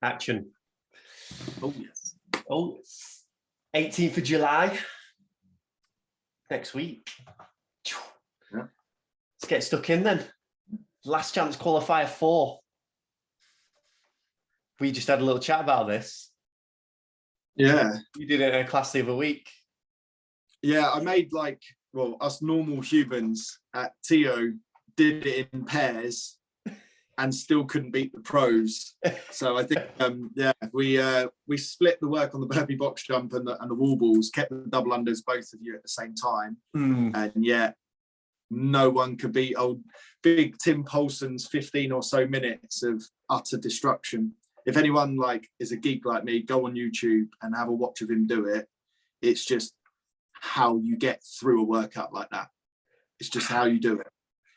Action. Oh, yes. Oh, 18th of July. Next week. Yeah. Let's get stuck in then. Last chance qualifier 4. We just had a little chat about this. Yeah. You did it in a class the other week. Yeah, I made us normal humans at TO did it in pairs and still couldn't beat the pros. So I think, we split the work on the burpee box jump and the wall balls, kept the double unders, both of you at the same time. And yeah, no one could beat old big Tim Polson's 15 or so minutes of utter destruction. If anyone is a geek like me, go on YouTube and have a watch of him do it. It's just how you get through a workout like that. It's just how you do it.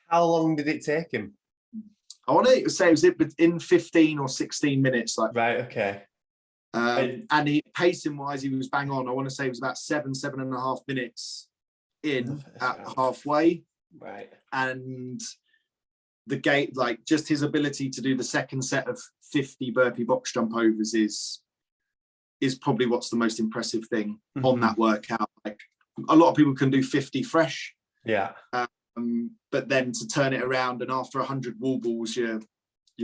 How long did it take him? I want to say it was in 15 or 16 minutes. Right, okay. And pacing wise, he was bang on. I want to say it was about 7.5 minutes in at halfway. Right. And the gate, just his ability to do the second set of 50 burpee box jump overs is probably what's the most impressive thing on that workout. A lot of people can do 50 fresh. Yeah. But then to turn it around, and after 100 wall balls, you're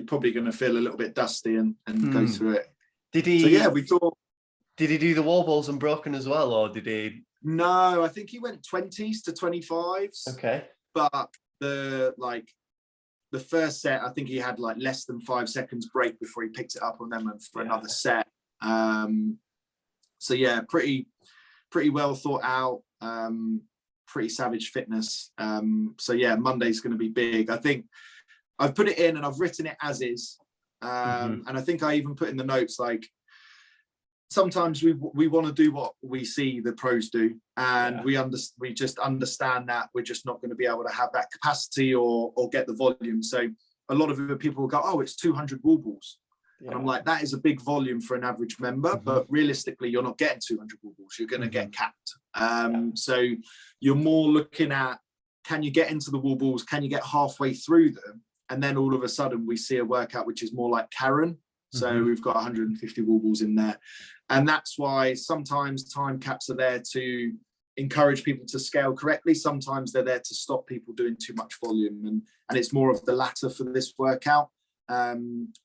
probably going to feel a little bit dusty and go through it. Did he? So yeah, we thought. Did he do the wall balls unbroken as well, or did he? No, I think he went 20s to 25s. Okay. But the first set, I think he had less than 5 seconds break before he picked it up on them and for another set. So yeah, pretty well thought out. Pretty savage fitness. So yeah, Monday's going to be big. I think I've put it in and I've written it as is. And I think I even put in the notes, sometimes we want to do what we see the pros do, and we just understand that we're just not going to be able to have that capacity or get the volume. So a lot of people will go, oh, it's 200 wall balls. And I'm like, that is a big volume for an average member, but realistically, you're not getting 200 wall balls. You're going to get capped. So you're more looking at, can you get into the wall balls? Can you get halfway through them? And then all of a sudden we see a workout which is more like Karen. So we've got 150 wall balls in there. And that's why sometimes time caps are there to encourage people to scale correctly. Sometimes they're there to stop people doing too much volume. And it's more of the latter for this workout.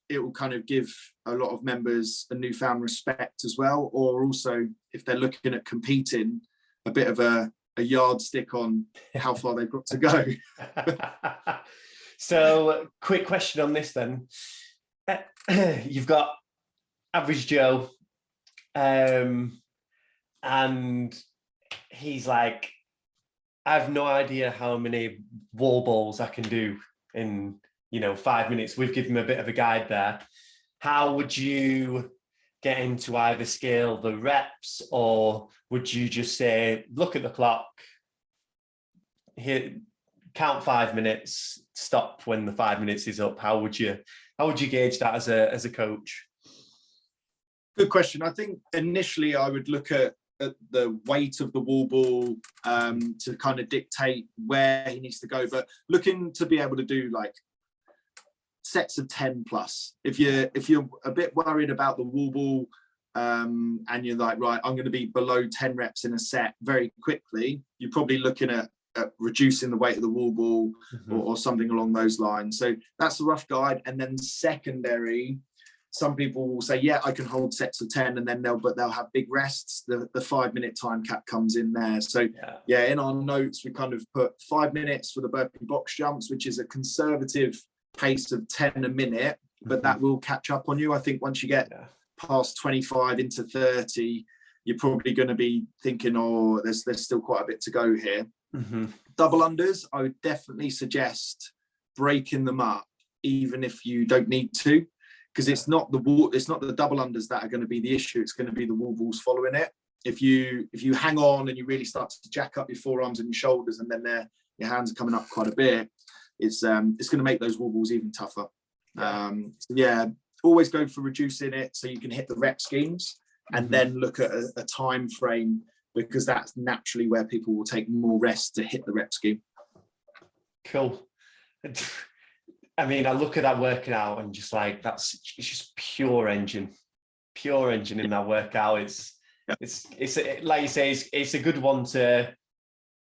It will kind of give a lot of members a newfound respect as well, or also if they're looking at competing, a bit of a yardstick on how far they've got to go. So quick question on this then. You've got average Joe, and he's like, I have no idea how many wall balls I can do in 5 minutes. We've given him a bit of a guide there. How would you get him to either scale the reps, or would you just say, look at the clock, here, count 5 minutes, stop when the 5 minutes is up? How would you gauge that as a coach? Good question. I think initially I would look at the weight of the wall ball to kind of dictate where he needs to go, but looking to be able to do sets of 10 plus. If you're a bit worried about the wall ball and you're like, right, I'm going to be below 10 reps in a set very quickly, you're probably looking at reducing the weight of the wall ball or something along those lines. So that's the rough guide. And then secondary, some people will say, yeah, I can hold sets of 10, and then they'll have big rests. The 5 minute time cap comes in there. So yeah, in our notes, we kind of put 5 minutes for the burpee box jumps, which is a conservative pace of 10 a minute, but that will catch up on you. I think once you get past 25 into 30, you're probably going to be thinking, oh, there's still quite a bit to go here. Double unders, I would definitely suggest breaking them up, even if you don't need to, because it's not the double unders that are going to be the issue. It's going to be the wall balls following it. If you hang on and you really start to jack up your forearms and your shoulders, and then your hands are coming up quite a bit, it's going to make those wall balls even tougher. Always go for reducing it so you can hit the rep schemes, and then look at a time frame, because that's naturally where people will take more rest to hit the rep scheme. Cool. I mean, I look at that working out and just like, it's just pure engine in that workout. It's like you say, it's a good one to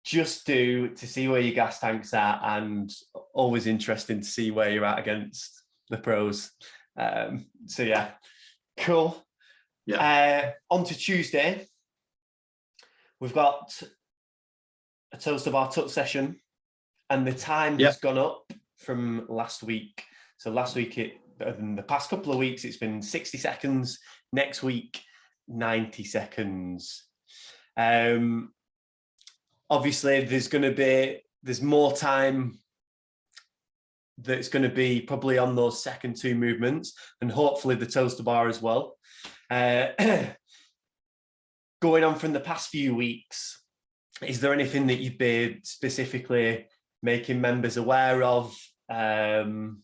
just do to see where your gas tank's at, and always interesting to see where you're at against the pros. So yeah, cool. Yeah. On to Tuesday, we've got a toes to bar tuck session, and the time has gone up from last week. So last week, in the past couple of weeks, it's been 60 seconds. Next week, 90 seconds. Obviously, there's more time that's going to be probably on those second two movements, and hopefully the toes to bar as well. Going on from the past few weeks, is there anything that you've been specifically making members aware of from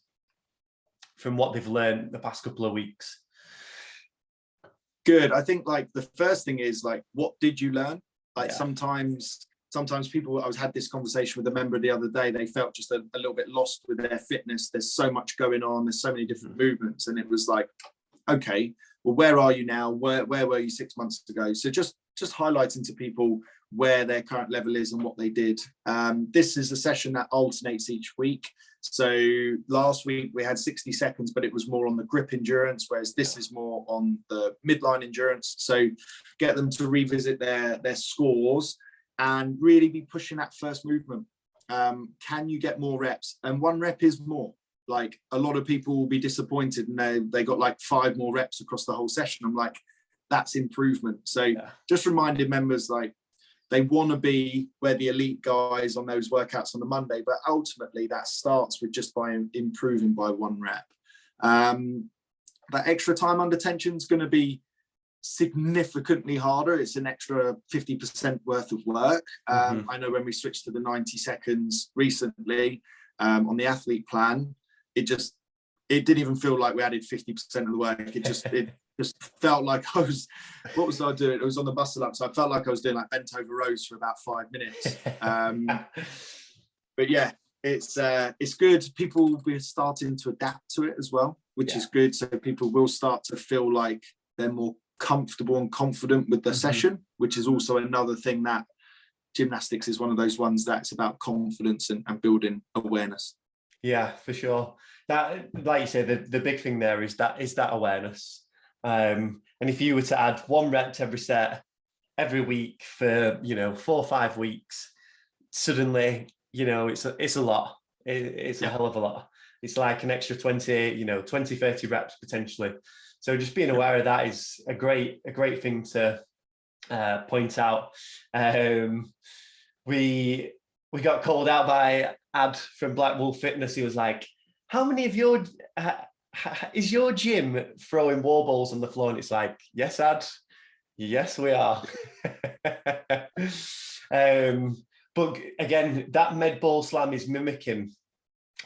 what they've learned the past couple of weeks? Good. I think like the first thing is like, what did you learn? Like sometimes people, I had this conversation with a member the other day, they felt just a little bit lost with their fitness. There's so much going on. There's so many different movements. And it was like, okay, well, where are you now? Where were you 6 months ago? So just highlighting to people where their current level is and what they did. This is a session that alternates each week. So last week we had 60 seconds, but it was more on the grip endurance, whereas this is more on the midline endurance. So get them to revisit their scores and really be pushing that first movement. Can you get more reps? And 1 rep is more. Like a lot of people will be disappointed and they got like 5 more reps across the whole session. I'm like, that's improvement. So just reminding members, like, they want to be where the elite guys on those workouts on the Monday, but ultimately that starts with just by improving by 1 rep. That extra time under tension is going to be significantly harder. It's an extra 50% worth of work. I know when we switched to the 90 seconds recently on the athlete plan, it didn't even feel like we added 50% of the work. It just felt like what was I doing? It was on the muscle up. So I felt like I was doing like bent over rows for about 5 minutes. But yeah, it's good. People will be starting to adapt to it as well, which is good. So people will start to feel like they're more comfortable and confident with the session, which is also another thing that gymnastics is one of those ones that's about confidence and building awareness. Yeah, for sure. That, like you say, the big thing there is that awareness. And if you were to add 1 rep to every set every week for 4 or 5 weeks, suddenly it's a lot. It's a hell of a lot. It's like an extra 20 30 reps potentially. So just being aware of that is a great thing to point out. We got called out by Ad from Black Wolf Fitness. He was like, how many of your is your gym throwing wall balls on the floor? And it's like, yes, Ad, yes, we are. But again, that med ball slam is mimicking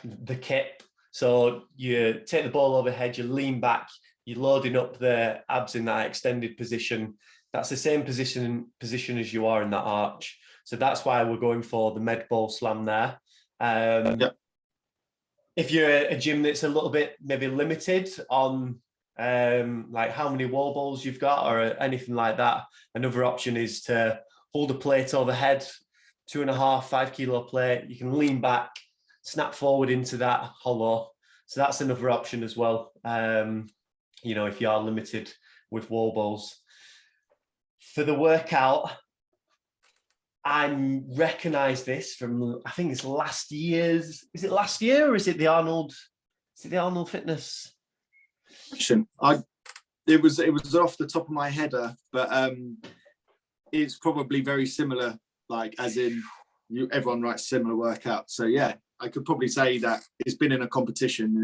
the kip. So you take the ball overhead, you lean back, you're loading up the abs in that extended position. That's the same position as you are in that arch. So that's why we're going for the med ball slam there. If you're a gym that's a little bit maybe limited on like how many wall balls you've got or anything like that, another option is to hold a plate overhead, 2.5, 5 kilo plate. You can lean back, snap forward into that hollow. So that's another option as well. If you are limited with wall balls. For the workout, I recognise this from, I think it's last year's. Is it last year or is it the Arnold? Is it the Arnold Fitness? It was off the top of my head, but it's probably very similar. Like as in, everyone writes similar workouts. So yeah, I could probably say that it's been in a competition,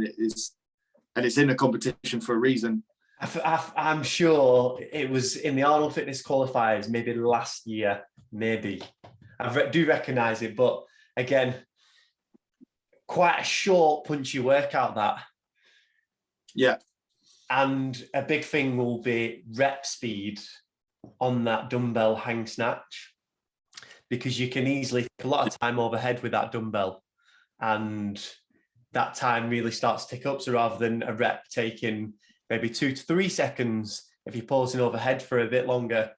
and it's in a competition for a reason. I'm sure it was in the Arnold Fitness qualifiers, maybe last year, maybe. I do recognise it, but again, quite a short, punchy workout that. Yeah. And a big thing will be rep speed on that dumbbell hang snatch, because you can easily take a lot of time overhead with that dumbbell. And that time really starts to tick up. So rather than a rep taking maybe 2 to 3 seconds, if you're pausing overhead for a bit longer,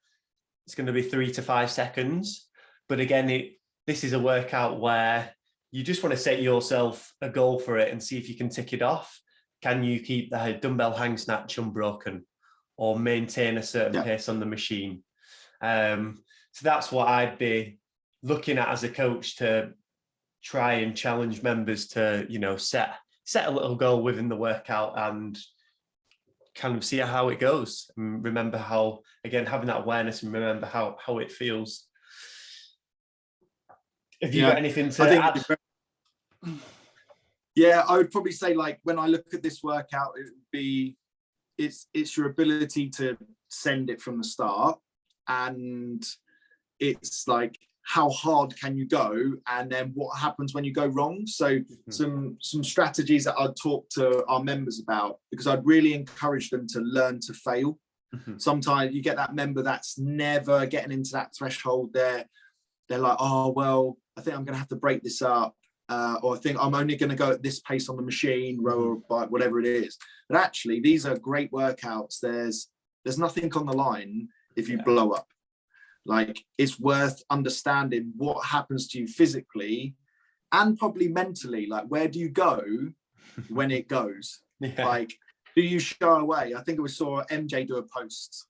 it's going to be 3 to 5 seconds. But again, this is a workout where you just want to set yourself a goal for it and see if you can tick it off. Can you keep the dumbbell hang snatch unbroken or maintain a certain pace on the machine? So that's what I'd be looking at as a coach, to try and challenge members to, you know, set a little goal within the workout and kind of see how it goes. And remember how, again, having that awareness and remember how it feels. Have you got anything to add? Yeah, I would probably say, like, when I look at this workout, it would be, it's your ability to send it from the start, and it's like, how hard can you go, and then what happens when you go wrong. So some strategies that I'd talk to our members about, because I'd really encourage them to learn to fail. Sometimes you get that member that's never getting into that threshold. They're like, oh, well, I think I'm going to have to break this up. Or I think I'm only going to go at this pace on the machine, row or bike, whatever it is. But actually, these are great workouts. There's nothing on the line if you blow up. Like, it's worth understanding what happens to you physically and probably mentally. Like, where do you go when it goes? Like, do you shy away? I think we saw MJ do a post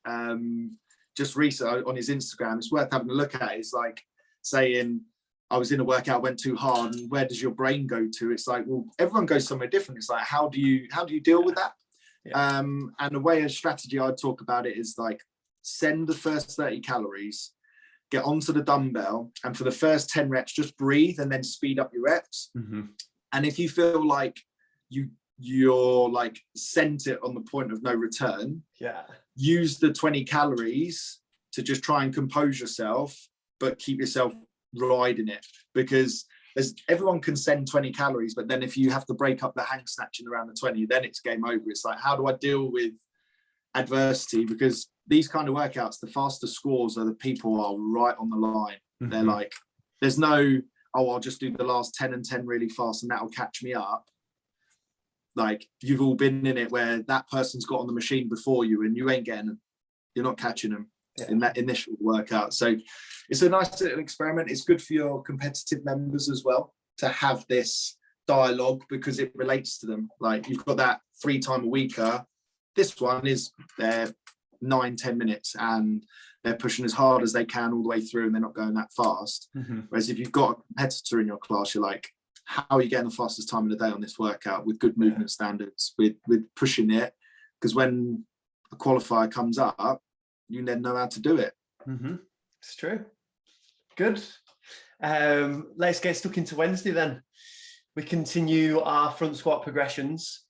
just recently on his Instagram. It's worth having a look at. It's like saying, I was in a workout, went too hard, and where does your brain go to? It's like, well, everyone goes somewhere different. It's like, how do you deal with that? And the way, a strategy I'd talk about it is like, send the first 30 calories, get onto the dumbbell, and for the first 10 reps, just breathe and then speed up your reps. And if you feel like you're like sent it on the point of no return, use the 20 calories to just try and compose yourself, but keep yourself riding it, because everyone can send 20 calories, but then if you have to break up the hang snatch in around the 20, then it's game over. It's like, how do I deal with adversity? Because these kind of workouts, the faster scores are the people are right on the line. They're like, there's no, oh, I'll just do the last 10 and 10 really fast and that'll catch me up. Like, you've all been in it where that person's got on the machine before you and you ain't getting them. You're not catching them in that initial workout. So it's a nice little experiment. It's good for your competitive members as well to have this dialogue, because it relates to them. Like, you've got that 3 time a weeker. This one is their 9-10 minutes and they're pushing as hard as they can all the way through and they're not going that fast. Whereas if you've got a competitor in your class, you're like, how are you getting the fastest time of the day on this workout with good movement standards, with pushing it? Because when a qualifier comes up, you then know how to do it. It's true. Good. Let's get stuck into Wednesday then. We continue our front squat progressions.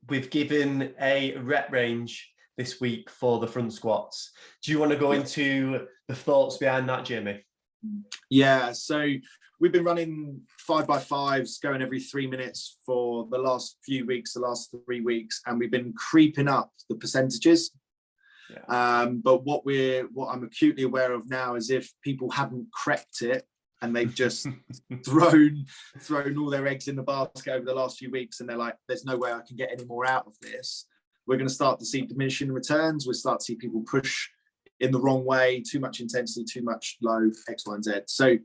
We've given a rep range this week for the front squats. Do you want to go into the thoughts behind that, Jamie? Yeah, so we've been running 5x5s, going every 3 minutes for the last few weeks, the last 3 weeks, and we've been creeping up the percentages. But what I'm acutely aware of now is if people haven't crept it and they've just thrown all their eggs in the basket over the last few weeks, and they're like, there's no way I can get any more out of this, we're going to start to see diminishing returns. We'll start to see people push in the wrong way, too much intensity, too much low, X, Y, and Z. So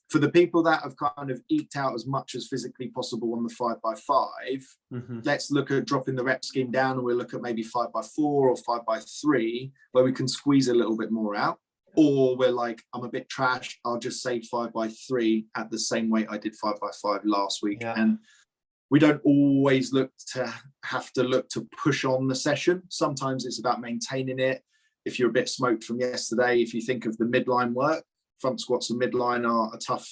for the people that have kind of eked out as much as physically possible on the 5x5, let's look at dropping the rep scheme down, and we'll look at maybe 5x4 or 5x3, where we can squeeze a little bit more out. Or we're like, I'm a bit trash, I'll just say 5x3 at the same weight I did 5x5 last week. And we don't always have to look to push on the session. Sometimes it's about maintaining it. If you're a bit smoked from yesterday, if you think of the midline work, front squats and midline are a tough,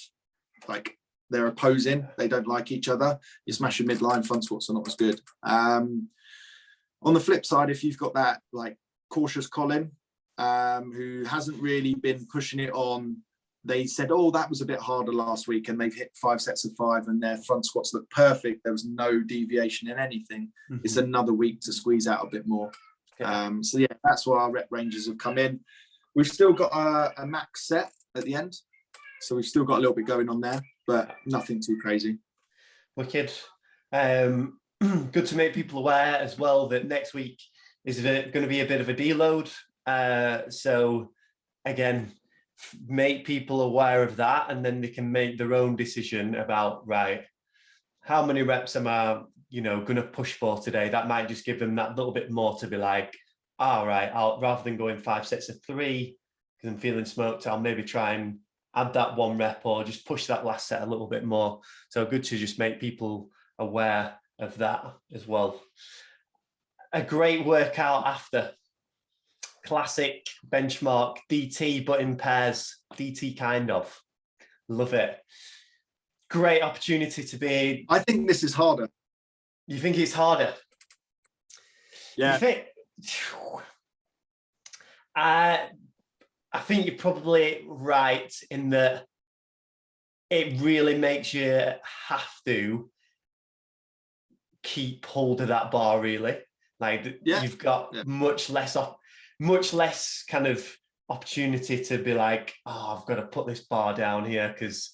like, they're opposing, they don't like each other. You smash your midline, front squats are not as good. On the flip side, if you've got that like cautious Colin, who hasn't really been pushing it on, they said, oh, that was a bit harder last week, and they've hit 5 sets of 5 and their front squats look perfect, there was no deviation in anything. It's another week to squeeze out a bit more. So yeah, that's why our rep ranges have come in. We've still got a max set at the end, so we've still got a little bit going on there, but nothing too crazy. Wicked. Good to make people aware as well that next week is going to be a bit of a deload. So again, make people aware of that, and then they can make their own decision about, right, how many reps am I, going to push for today? That might just give them that little bit more to be like, all right, rather than going 5 sets of 3 because I'm feeling smoked, I'll maybe try and add that 1 rep or just push that last set a little bit more. So good to just make people aware of that as well. A great workout after. Classic benchmark DT, but in pairs. DT kind of. Love it. Great opportunity to be. I think this is harder. You think it's harder? Yeah. I think you're probably right in that it really makes you have to keep hold of that bar, really. Like, you've got much less kind of opportunity to be like, oh, I've got to put this bar down here because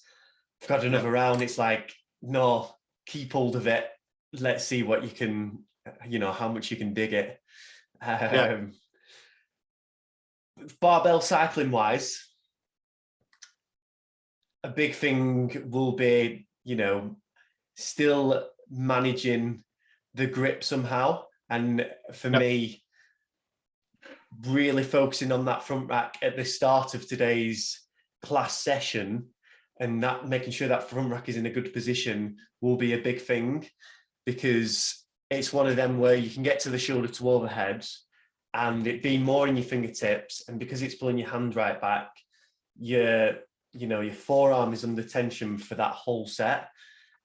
I've got another round. It's like, no, keep hold of it. Let's see what you can, how much you can dig it. Barbell cycling wise, a big thing will be, still managing the grip somehow. And for me, really focusing on that front rack at the start of today's class session, and that making sure that front rack is in a good position will be a big thing, because it's one of them where you can get to the shoulder to overhead and it being more in your fingertips, and because it's pulling your hand right back, your forearm is under tension for that whole set.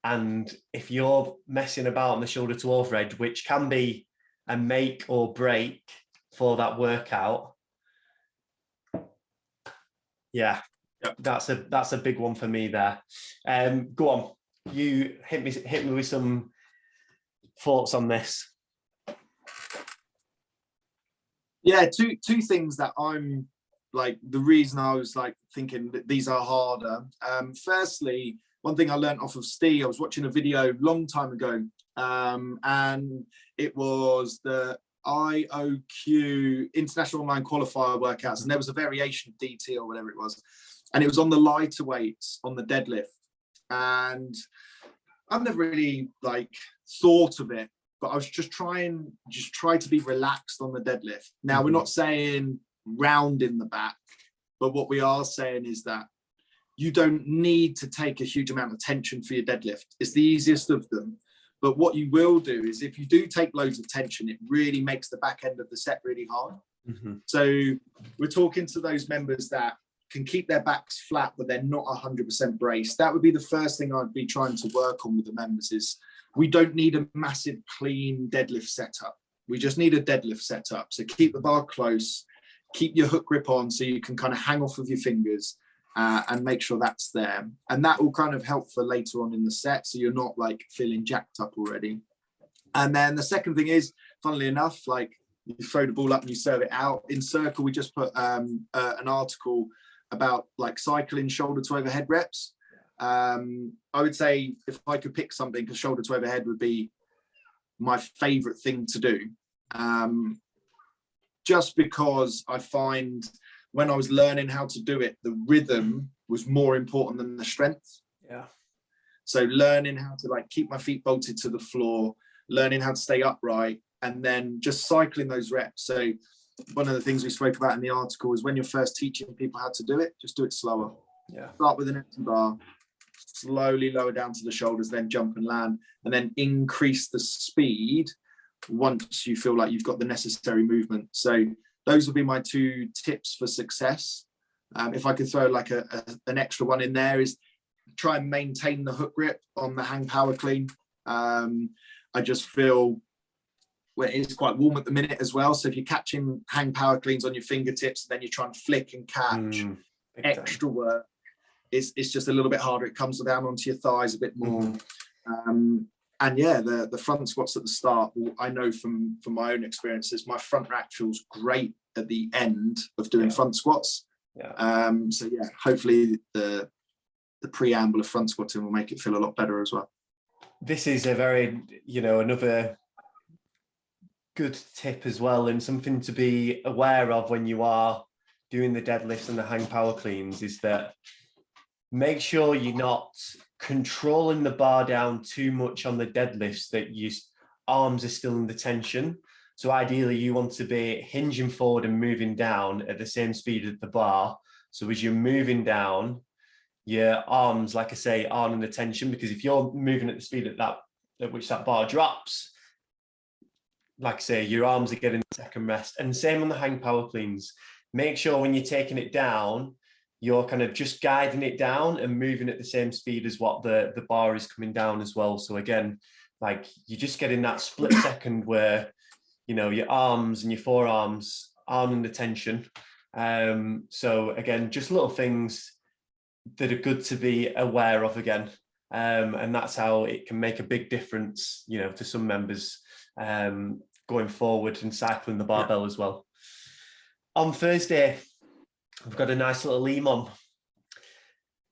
And if you're messing about on the shoulder to overhead, which can be a make or break for that workout, that's a big one for me there. Go on, you hit me with some thoughts on this. Yeah, two things that I'm like, the reason I was like thinking that these are harder. Firstly, one thing I learned off of Steve, I was watching a video a long time ago, and it was the IOQ International Online Qualifier workouts, and there was a variation of DT or whatever it was, and it was on the lighter weights on the deadlift. And I've never really like thought of it, but I was just try to be relaxed on the deadlift. Now, we're not saying round in the back, but what we are saying is that you don't need to take a huge amount of tension for your deadlift. It's the easiest of them. But what you will do is, if you do take loads of tension, it really makes the back end of the set really hard. So we're talking to those members that can keep their backs flat, but they're not 100% braced. That would be the first thing I'd be trying to work on with the members. Is we don't need a massive clean deadlift setup. We just need a deadlift setup. So keep the bar close, keep your hook grip on so you can kind of hang off of your fingers, and make sure that's there. And that will kind of help for later on in the set, so you're not like feeling jacked up already. And then the second thing is, funnily enough, like you throw the ball up and you serve it out. In Circle, we just put an article about like cycling shoulder to overhead reps. I would say if I could pick something, because shoulder to overhead would be my favorite thing to do. Just because I find when I was learning how to do it, the rhythm was more important than the strength. Yeah. So learning how to like keep my feet bolted to the floor, learning how to stay upright, and then just cycling those reps. So one of the things we spoke about in the article is, when you're first teaching people how to do it, just do it slower. Yeah. Start with an empty bar, slowly lower down to the shoulders, then jump and land, and then increase the speed once you feel like you've got the necessary movement. So those would be my 2 tips for success. If I could throw like an extra one in there, is try and maintain the hook grip on the hang power clean. I just feel it's quite warm at the minute as well. So if you're catching hang power cleans on your fingertips, then you're trying to flick and catch, extra work. It's just a little bit harder. It comes down onto your thighs a bit more. And yeah, the front squats at the start, I know from my own experiences, my front rack feels great at the end of doing front squats. So yeah, hopefully the preamble of front squatting will make it feel a lot better as well. this is a very, another good tip as well, and something to be aware of when you are doing the deadlifts and the hang power cleans, is that make sure you're not controlling the bar down too much on the deadlifts, that your arms are still in the tension. So ideally you want to be hinging forward and moving down at the same speed as the bar. So as you're moving down, your arms, like I say, aren't in the tension, because if you're moving at the speed at which that bar drops, like I say, your arms are getting the second rest. And same on the hang power cleans. Make sure when you're taking it down, you're kind of just guiding it down and moving at the same speed as what the bar is coming down as well. So again, like you're just getting that split second where, your arms and your forearms aren't in the tension. So again, just little things that are good to be aware of again. And that's how it can make a big difference, to some members going forward and cycling the barbell as well. On Thursday, we've got a nice little EMOM.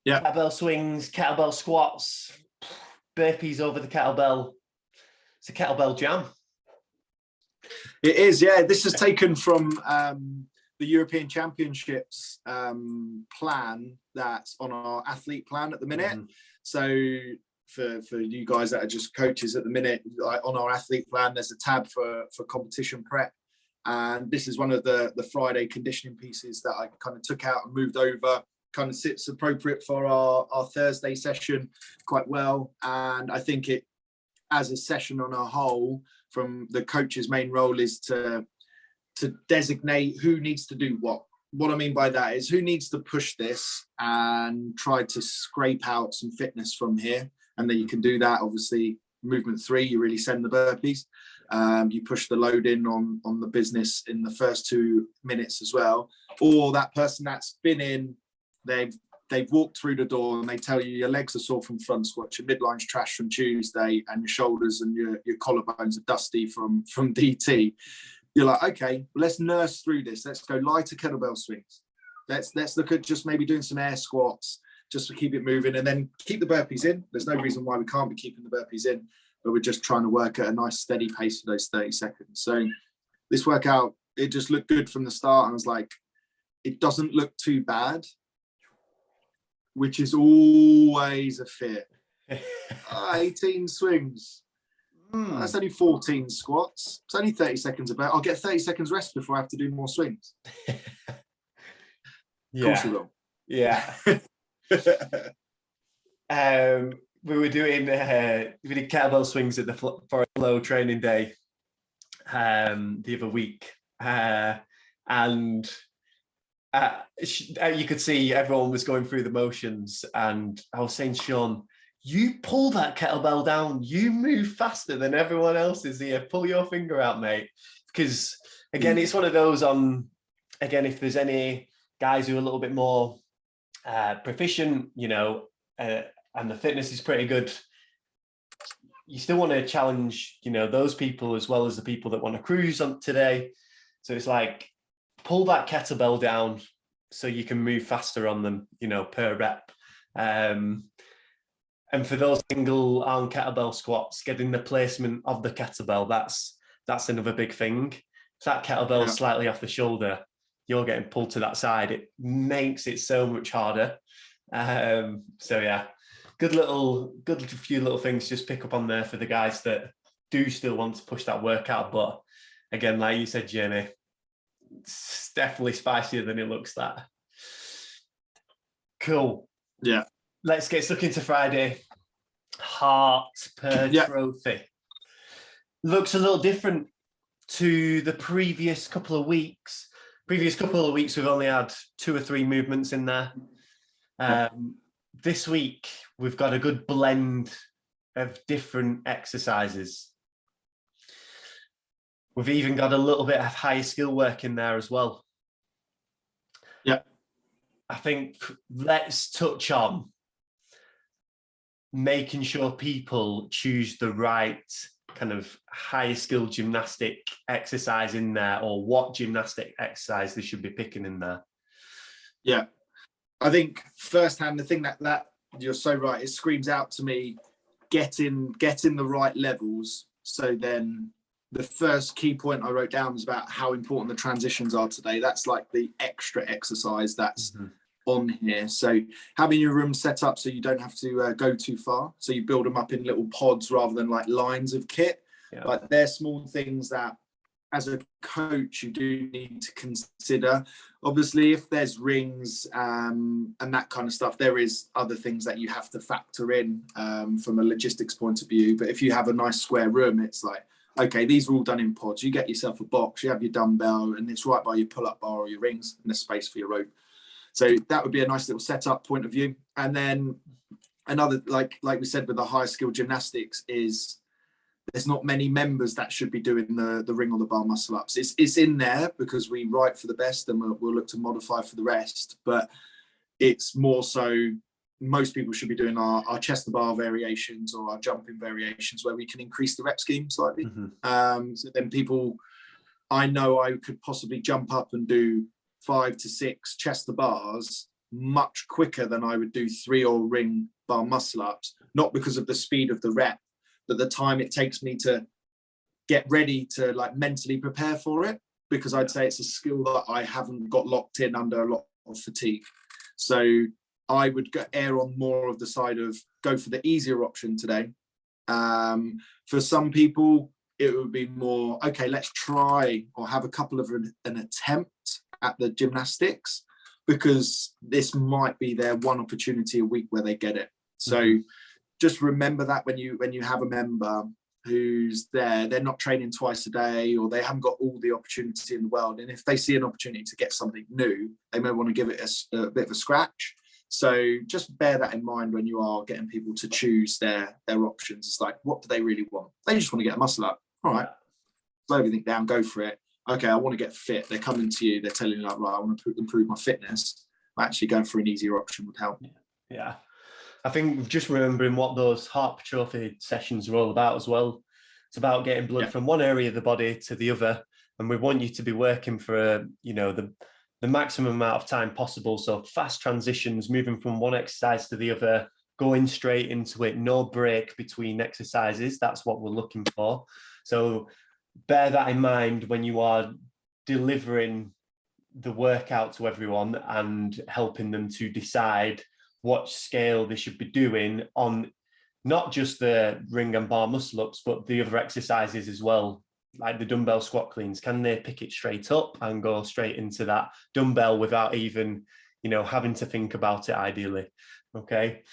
Yeah. Kettlebell swings, kettlebell squats, burpees over the kettlebell. It's a kettlebell jam. It is, yeah. This is taken from the European Championships plan that's on our athlete plan at the minute. Mm-hmm. So for you guys that are just coaches at the minute, like on our athlete plan, there's a tab for competition prep. And this is one of the Friday conditioning pieces that I kind of took out and moved over. Kind of sits appropriate for our Thursday session quite well. And I think it, as a session on a whole, from the coach's main role is to designate who needs to do what. What I mean by that is who needs to push this and try to scrape out some fitness from here. And then you can do that, obviously, movement 3, you really send the burpees. You push the load in on the business in the first 2 minutes as well. Or that person that's been in, they've walked through the door and they tell you your legs are sore from front squat, your midline's trash from Tuesday, and your shoulders and your collarbones are dusty from DT. You're like, okay, let's nurse through this. Let's go lighter kettlebell swings. Let's look at just maybe doing some air squats just to keep it moving, and then keep the burpees in. There's no reason why we can't be keeping the burpees in, but we're just trying to work at a nice steady pace for those 30 seconds. So this workout, it just looked good from the start. And I was like, it doesn't look too bad, which is always a fear. 18 swings. That's only 14 squats. It's only 30 seconds about. I'll get 30 seconds rest before I have to do more swings. Yeah. Of course you will. Yeah. We did kettlebell swings at the for a flow training day the other week, and you could see everyone was going through the motions, and I was saying, Sean, you pull that kettlebell down, you move faster than everyone else is here. Pull your finger out, mate. Because again, it's one of those again, if there's any guys who are a little bit more proficient, and the fitness is pretty good, you still want to challenge, those people as well as the people that want to cruise on today. So it's like, pull that kettlebell down so you can move faster on them, per rep. And for those single arm kettlebell squats, getting the placement of the kettlebell, that's another big thing. If that kettlebell is slightly off the shoulder, you're getting pulled to that side. It makes it so much harder. So yeah, good few little things just pick up on there for the guys that do still want to push that workout. But again, like you said, Jamie, it's definitely spicier than it looks. That cool. Yeah. Let's get stuck into Friday. Heartpertrophy. Looks a little different to the previous couple of weeks. Previous couple of weeks, we've only had 2 or 3 movements in there. This week, we've got a good blend of different exercises. We've even got a little bit of higher skill work in there as well. Yeah. I think let's touch on making sure people choose the right kind of higher skill gymnastic exercise in there, or what gymnastic exercise they should be picking in there. Yeah. I think firsthand, the thing that you're so right, it screams out to me getting the right levels. So then the first key point I wrote down was about how important the transitions are today. That's like the extra exercise that's on here. So having your room set up so you don't have to go too far. So you build them up in little pods rather than like lines of kit. Yeah. Like they're small things that as a coach you do need to consider. Obviously, if there's rings and that kind of stuff, there is other things that you have to factor in from a logistics point of view. But if you have a nice square room, it's like, okay, these are all done in pods. You get yourself a box, you have your dumbbell, and it's right by your pull-up bar or your rings, and there's space for your rope. So that would be a nice little setup point of view. And then another, like we said, with the high skill gymnastics, is there's not many members that should be doing the ring or the bar muscle ups. It's in there because we write for the best, and we'll look to modify for the rest. But it's more so most people should be doing our chest to bar variations or our jumping variations where we can increase the rep scheme slightly. So then people, I know I could possibly jump up and do 5 to 6 chest to bars much quicker than I would do 3 or ring bar muscle ups, not because of the speed of the rep, but the time it takes me to get ready to like mentally prepare for it, because I'd say it's a skill that I haven't got locked in under a lot of fatigue. So I would err on more of the side of go for the easier option today. For some people, it would be more, okay, let's try or have a couple of an attempt at the gymnastics, because this might be their one opportunity a week where they get it. So just remember that when you have a member who's there, they're not training twice a day, or they haven't got all the opportunity in the world. And if they see an opportunity to get something new, they may want to give it a bit of a scratch. So just bear that in mind when you are getting people to choose their options. It's like, what do they really want? They just want to get a muscle up. All right, slow everything down, go for it. Okay, I want to get fit. They're coming to you. They're telling you, like, right, I want to improve my fitness. Actually going for an easier option would help. Yeah. I think just remembering what those hypertrophy sessions are all about as well. It's about getting blood from one area of the body to the other. And we want you to be working for, the maximum amount of time possible. So fast transitions, moving from one exercise to the other, going straight into it, no break between exercises. That's what we're looking for. So bear that in mind when you are delivering the workout to everyone and helping them to decide what scale they should be doing on not just the ring and bar muscle ups, but the other exercises as well, like the dumbbell squat cleans. Can they pick it straight up and go straight into that dumbbell without even, having to think about it ideally? Okay.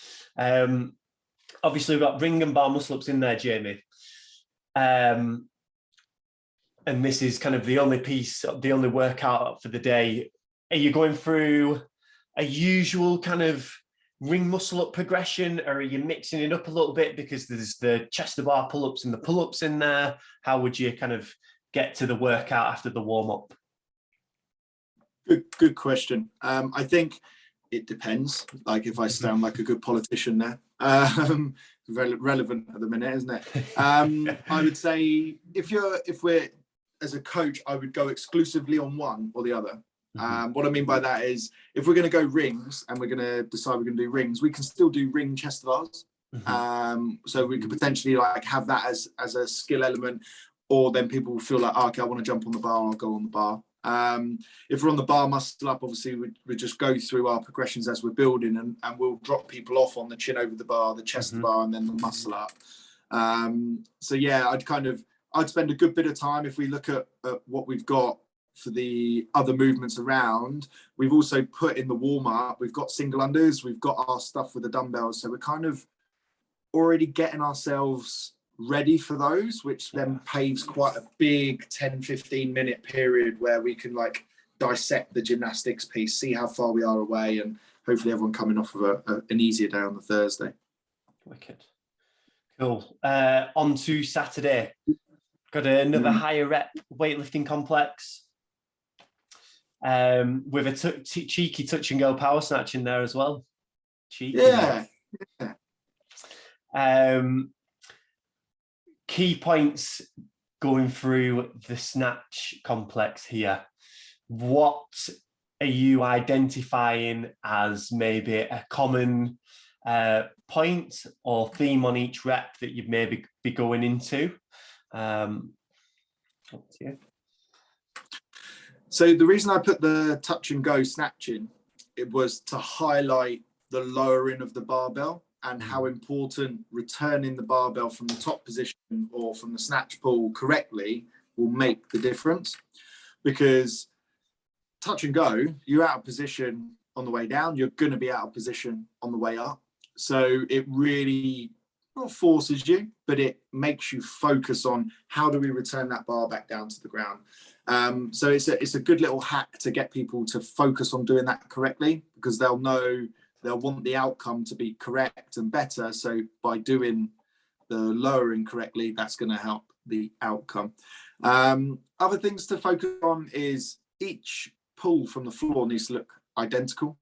Obviously we've got ring and bar muscle ups in there, Jamie. And this is kind of the only workout for the day. Are you going through a usual kind of ring muscle up progression, or are you mixing it up a little bit because there's the chest to bar pull-ups and the pull-ups in there? How would you kind of get to the workout after the warm-up? Good question. I think it depends. Like if I sound like a good politician there, relevant at the minute, isn't it? I would say if we're as a coach, I would go exclusively on one or the other. What I mean by that is if we're going to go rings and we're going to decide we're going to do rings, we can still do ring chest bars. So we could potentially like have that as a skill element, or then people will feel like, oh, okay, I want to jump on the bar, I'll go on the bar. If we're on the bar muscle up, obviously we just go through our progressions as we're building, and we'll drop people off on the chin over the bar, the chest bar, and then the muscle up. So yeah, I'd spend a good bit of time if we look at what we've got for the other movements around. We've also put in the warm-up, we've got single unders, we've got our stuff with the dumbbells, so we're kind of already getting ourselves ready for those, which then paves quite a big 10-15 minute period where we can like dissect the gymnastics piece, see how far we are away, and hopefully everyone coming off of an easier day on the Thursday. Wicked. Cool. On to Saturday. Got another higher rep weightlifting complex. With a cheeky touch and go power snatch in there as well. Cheeky. Yeah. Key points going through the snatch complex here. What are you identifying as maybe a common point or theme on each rep that you'd maybe be going into. Up to you. So the reason I put the touch and go snatch in, it was to highlight the lowering of the barbell and how important returning the barbell from the top position or from the snatch pull correctly will make the difference. Because touch and go, you're out of position on the way down, you're going to be out of position on the way up. So it really not forces you, but it makes you focus on how do we return that bar back down to the ground. So it's a good little hack to get people to focus on doing that correctly, because they'll want the outcome to be correct and better. So by doing the lowering correctly, that's going to help the outcome. Other things to focus on is each pull from the floor needs to look identical.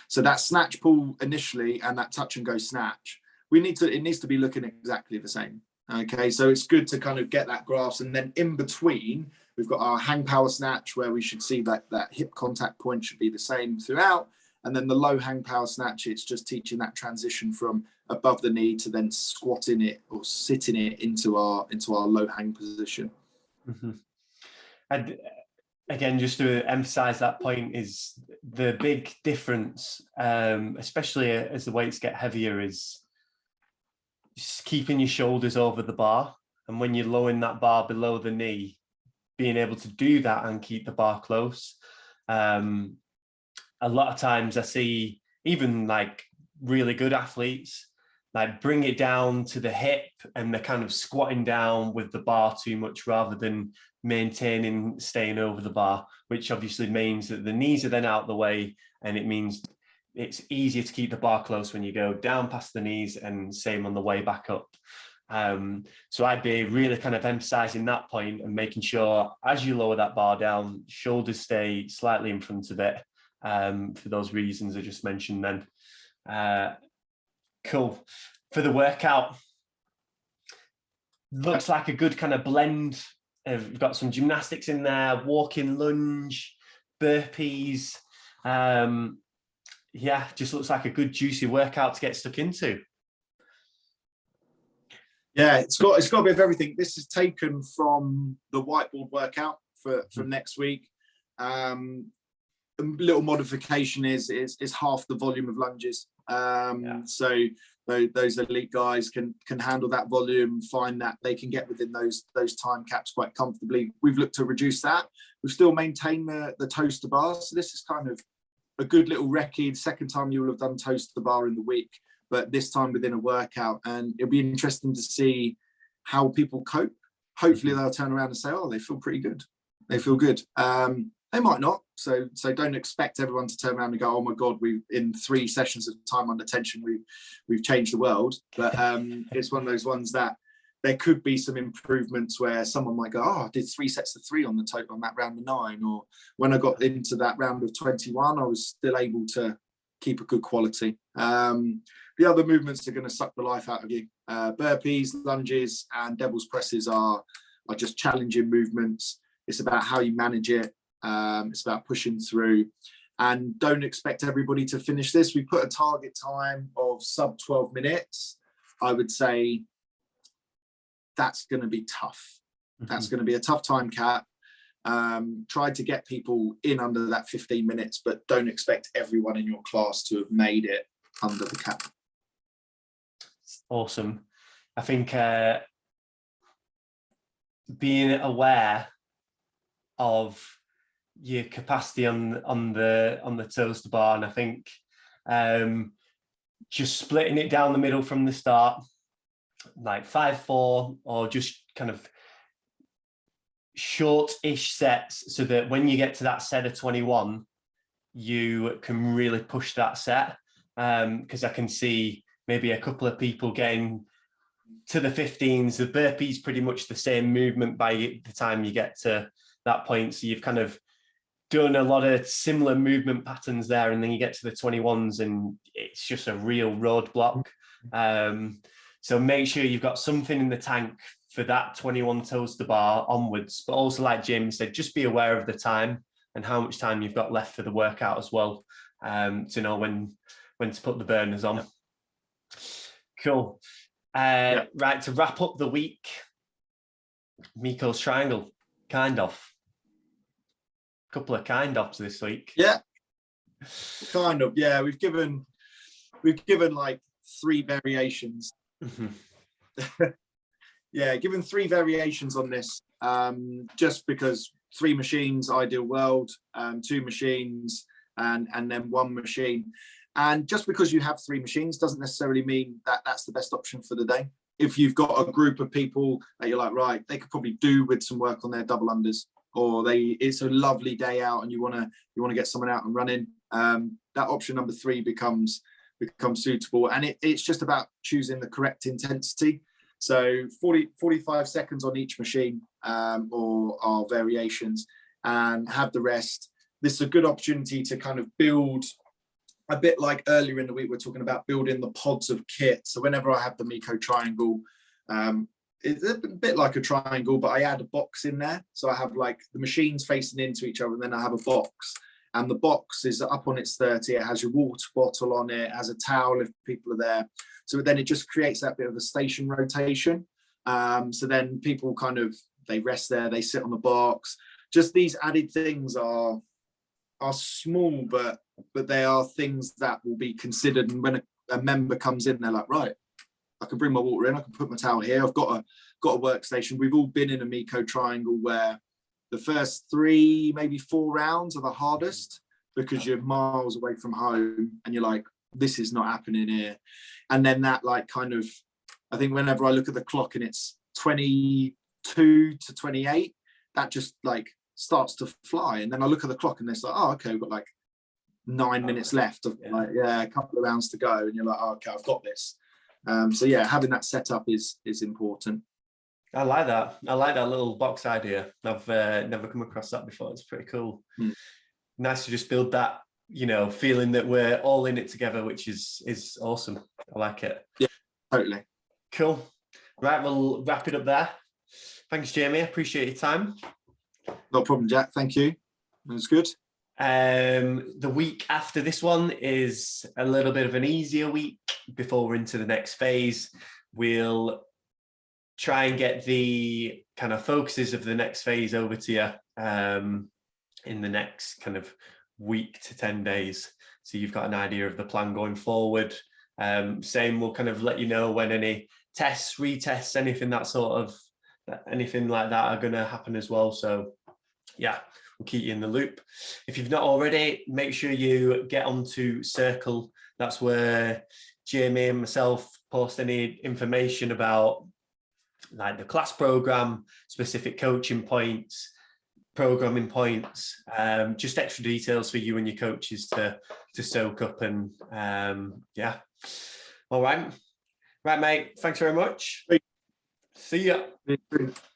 So that snatch pull initially and that touch and go snatch, it needs to be looking exactly the same. Okay, so it's good to kind of get that grasp, and then in between we've got our hang power snatch where we should see that hip contact point should be the same throughout, and then the low hang power snatch, it's just teaching that transition from above the knee to then squatting it or sitting it into our low hang position. And again, just to emphasize that point, is the big difference, especially as the weights get heavier, is just keeping your shoulders over the bar. And when you're lowering that bar below the knee, being able to do that and keep the bar close. A lot of times I see even like really good athletes, like bring it down to the hip and they're kind of squatting down with the bar too much rather than maintaining staying over the bar, which obviously means that the knees are then out of the way, and it means it's easier to keep the bar close when you go down past the knees, and same on the way back up. So I'd be really kind of emphasizing that point and making sure as you lower that bar down, shoulders stay slightly in front of it, for those reasons I just mentioned then. Cool. For the workout, looks like a good kind of blend. We've got some gymnastics in there, walking lunge, burpees. Yeah, just looks like a good juicy workout to get stuck into. Yeah, it's got a bit of everything. This is taken from the whiteboard workout for next week. A little modification is half the volume of lunges. So those elite guys can handle that volume, find that they can get within those time caps quite comfortably. We've looked to reduce that. We've still maintained the toes to bar. So this is kind of a good little recce. Second time you will have done toes to the bar in the week, but this time within a workout. And it'll be interesting to see how people cope. Hopefully they'll turn around and say, oh, they feel pretty good. They feel good. They might not. So don't expect everyone to turn around and go, oh my God, we in 3 sessions of time under tension, we've changed the world. But it's one of those ones that there could be some improvements where someone might go, oh, I did 3 sets of 3 on that round of 9. Or when I got into that round of 21, I was still able to keep a good quality. The other movements are going to suck the life out of you. Burpees, lunges, and devil's presses are just challenging movements. It's about how you manage it. It's about pushing through, and don't expect everybody to finish this. We put a target time of sub 12 minutes. I would say that's going to be tough. That's going to be a tough time cap. Try to get people in under that 15 minutes, but don't expect everyone in your class to have made it under the cap. Awesome. I think being aware of your capacity on the toes to bar, and I think just splitting it down the middle from the start, like 5-4, or just kind of short-ish sets, so that when you get to that set of 21, you can really push that set. Because I can see maybe a couple of people getting to the 15s. The burpee's pretty much the same movement by the time you get to that point. So you've kind of done a lot of similar movement patterns there, and then you get to the 21s and it's just a real roadblock. So make sure you've got something in the tank for that 21 toes to bar onwards, but also, like James said, just be aware of the time and how much time you've got left for the workout as well, to know when when to put the burners on. Yeah. Cool. Right, to wrap up the week, Miko's triangle, kind of. Couple of kind ofs this week. Yeah, kind of. Yeah, we've given like 3 variations. Yeah, given 3 variations on this, just because 3 machines, ideal world, 2 machines, and then 1 machine. And just because you have 3 machines doesn't necessarily mean that that's the best option for the day. If you've got a group of people that you're like, right, they could probably do with some work on their double unders, or it's a lovely day out and you want to get someone out and running, that option number 3 becomes suitable. And it's just about choosing the correct intensity. So 45 seconds on each machine, or our variations, and have the rest. This is a good opportunity to kind of build, a bit like earlier in the week, we're talking about building the pods of kit. So whenever I have the Miko triangle, it's a bit like a triangle, but I add a box in there. So I have like the machines facing into each other, and then I have a box. And the box is up on its 30. It has your water bottle on it, has a towel if people are there. So then it just creates that bit of a station rotation. So then people kind of, they rest there, they sit on the box. Just these added things are small, but they are things that will be considered. And when a member comes in, they're like, right, I can bring my water in, I can put my towel here. I've got a workstation. We've all been in a Miko triangle where the first 3, maybe 4 rounds are the hardest because you're miles away from home and you're like, this is not happening here. And then that like kind of, I think whenever I look at the clock and it's 22 to 28, that just like starts to fly. And then I look at the clock and it's like, oh, okay, we've got like 9 minutes left of like, a couple of rounds to go. And you're like, oh, okay, I've got this. So yeah, having that set up is important. I like that. I like that little box idea. I've never come across that before. It's pretty cool. Nice to just build that, feeling that we're all in it together, which is awesome. I like it. Yeah, totally. Cool. Right, we'll wrap it up there. Thanks, Jamie. Appreciate your time. No problem, Jack. Thank you. It was good. The week after this one is a little bit of an easier week before we're into the next phase. We'll try and get the kind of focuses of the next phase over to you in the next kind of week to 10 days. So you've got an idea of the plan going forward. Same, we'll kind of let you know when any tests, retests, anything like that are going to happen as well. So yeah, we'll keep you in the loop. If you've not already, make sure you get onto Circle. That's where Jamie and myself post any information about like the class program, specific coaching points, programming points, just extra details for you and your coaches to soak up. And yeah, all right, mate, thanks very much. See ya.